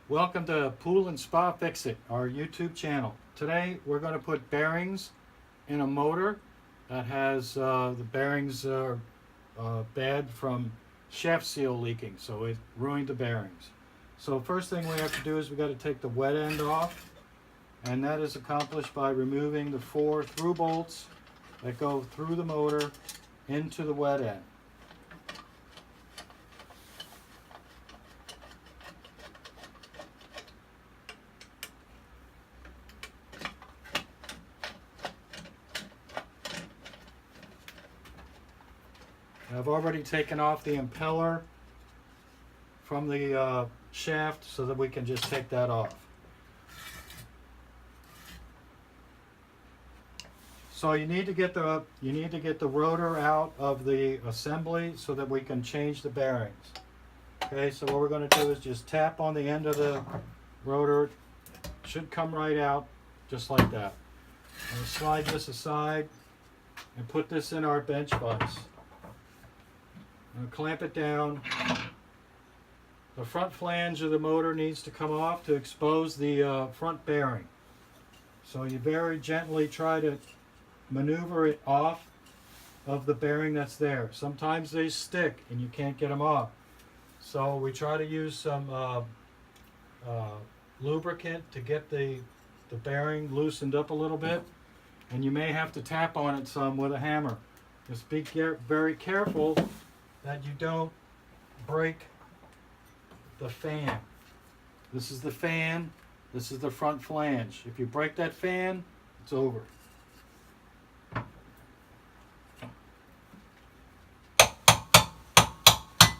Welcome to Pool and Spa Fix It, our YouTube channel. Today we're going to put bearings in a motor that has the bearings are bad from shaft seal leaking, so it ruined the bearings. So first thing we have to do is we got to take the wet end off, and that is accomplished by removing the 4 through bolts that go through the motor into the wet end. I've already taken off the impeller from the shaft so that we can just take that off. So you need to get the rotor out of the assembly so that we can change the bearings. Okay, so what we're going to do is just tap on the end of the rotor. It should come right out just like that. I'm going to slide this aside and put this in our bench vise. I'm going to clamp it down. The front flange of the motor needs to come off to expose the front bearing. So you very gently try to maneuver it off of the bearing that's there. Sometimes they stick and you can't get them off. So we try to use some lubricant to get the bearing loosened up a little bit. And you may have to tap on it some with a hammer. Just be very careful that you don't break the fan. This is the fan, this is the front flange. If you break that fan, it's over.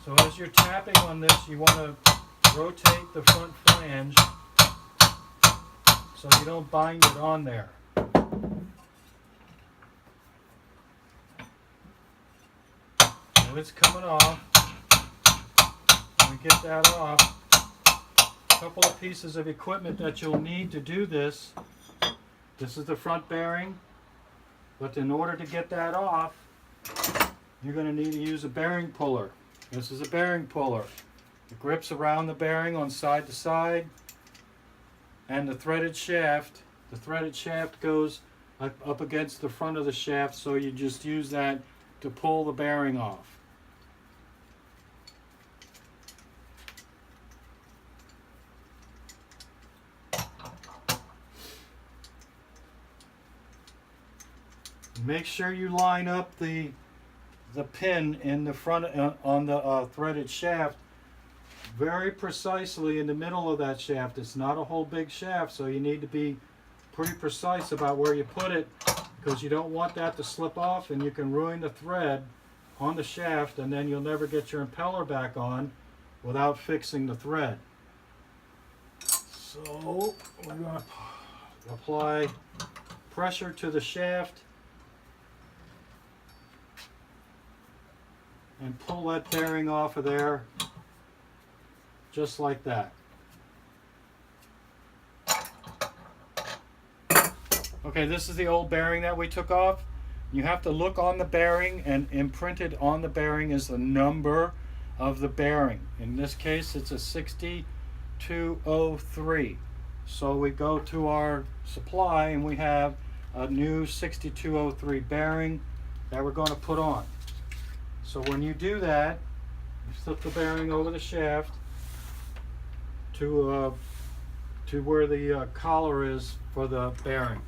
So as you're tapping on this, you want to rotate the front flange so you don't bind it on there. So it's coming off. When we get that off, a couple of pieces of equipment that you'll need to do this. This is the front bearing, but in order to get that off, you're going to need to use a bearing puller. This is a bearing puller. It grips around the bearing on side to side, and the threaded shaft goes up against the front of the shaft, so you just use that to pull the bearing off. Make sure you line up the pin in the front on the threaded shaft very precisely in the middle of that shaft. It's not a whole big shaft, so you need to be pretty precise about where you put it, because you don't want that to slip off and you can ruin the thread on the shaft, and then you'll never get your impeller back on without fixing the thread. So we're going to apply pressure to the shaft and pull that bearing off of there just like that. Okay, this is the old bearing that we took off. You have to look on the bearing, and imprinted on the bearing is the number of the bearing. In this case, it's a 6203. So we go to our supply and we have a new 6203 bearing that we're going to put on. So when you do that, you slip the bearing over the shaft to where the collar is for the bearing.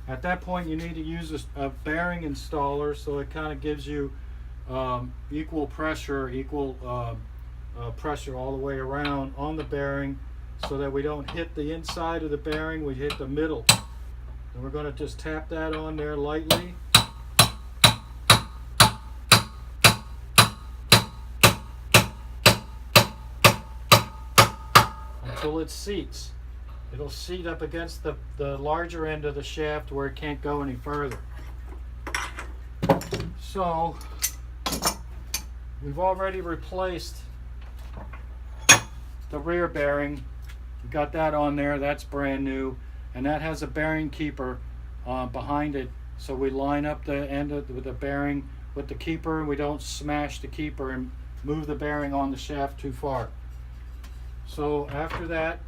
At that point, you need to use a bearing installer, so it kind of gives you equal pressure all the way around on the bearing, so that we don't hit the inside of the bearing, we hit the middle. And we're going to just tap that on there lightly. Until it seats. It'll seat up against the larger end of the shaft where it can't go any further. So we've already replaced the rear bearing. We got that on there, that's brand new, and that has a bearing keeper behind it, so we line up the end with the bearing with the keeper, and we don't smash the keeper and move the bearing on the shaft too far. So after that,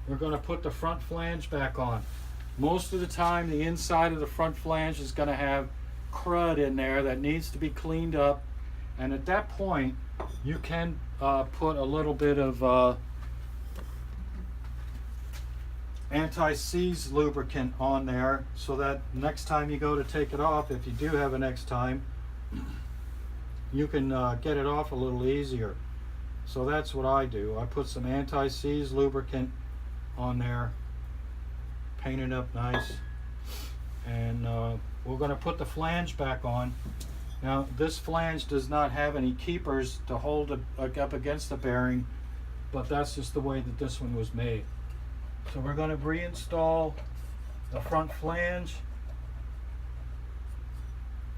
we're going to put the front flange back on. Most of the time the inside of the front flange is going to have crud in there that needs to be cleaned up, and at that point you can put a little bit of anti-seize lubricant on there, so that next time you go to take it off, if you do have a next time, you can get it off a little easier. So that's what I do. I put some anti-seize lubricant on there, paint it up nice, and we're going to put the flange back on. Now this flange does not have any keepers to hold it up against the bearing, but that's just the way that this one was made. So we're going to reinstall the front flange,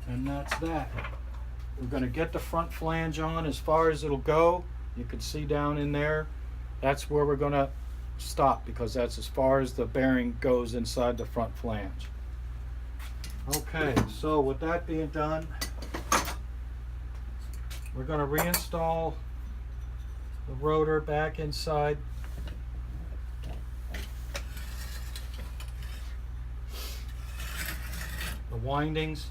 and that's that. We're going to get the front flange on as far as it'll go. You can see down in there, that's where we're going to stop, because that's as far as the bearing goes inside the front flange. Okay, so with that being done, we're going to reinstall the rotor back inside the windings.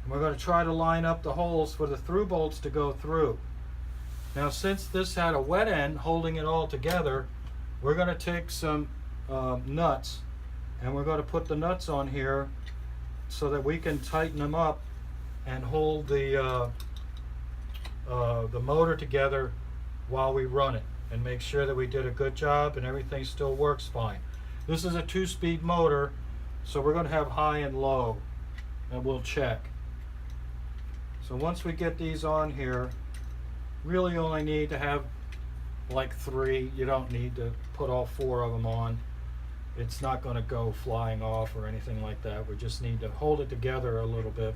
And we're going to try to line up the holes for the through bolts to go through. Now, since this had a wet end holding it all together, we're going to take some nuts, and we're going to put the nuts on here so that we can tighten them up and hold the motor together while we run it, and make sure that we did a good job and everything still works fine. This is a 2-speed motor, so we're going to have high and low, and we'll check. So once we get these on here, really only need to have like 3. You don't need to put all 4 of them on. It's not going to go flying off or anything like that. We just need to hold it together a little bit.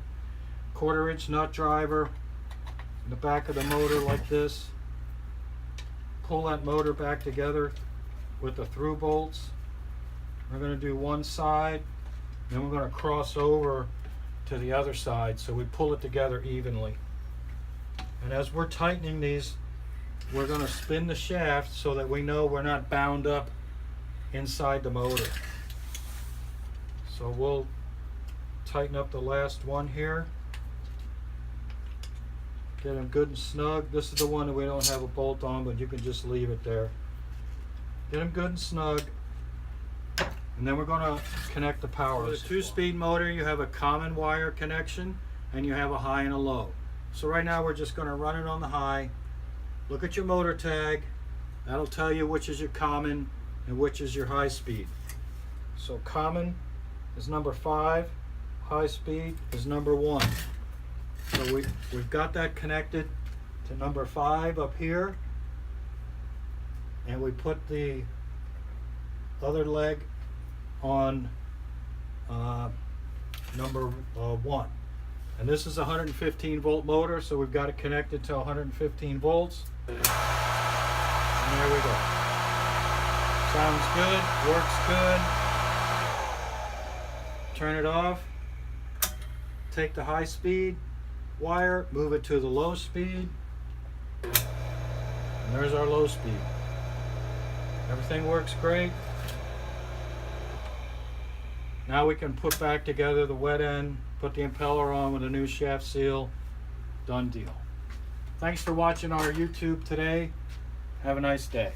1/4-inch nut driver in the back of the motor like this. Pull that motor back together with the through bolts. We're going to do one side, then we're going to cross over to the other side, so we pull it together evenly. And as we're tightening these, we're going to spin the shaft so that we know we're not bound up inside the motor. So we'll tighten up the last one here. Get them good and snug. This is the one that we don't have a bolt on, but you can just leave it there. Get them good and snug. And then we're going to connect the power. For the 2-speed motor, you have a common wire connection, and you have a high and a low. So right now we're just going to run it on the high. Look at your motor tag. That'll tell you which is your common and which is your high speed. So common is number 5, high speed is number 1. So we've got that connected to number 5 up here, and we put the other leg on number 1. And this is a 115 volt motor, so we've got it connected to 115 volts. And there we go. Sounds good, works good. Turn it off. Take the high speed wire, move it to the low speed. And there's our low speed. Everything works great. Now we can put back together the wet end, put the impeller on with a new shaft seal. Done deal. Thanks for watching our YouTube today. Have a nice day.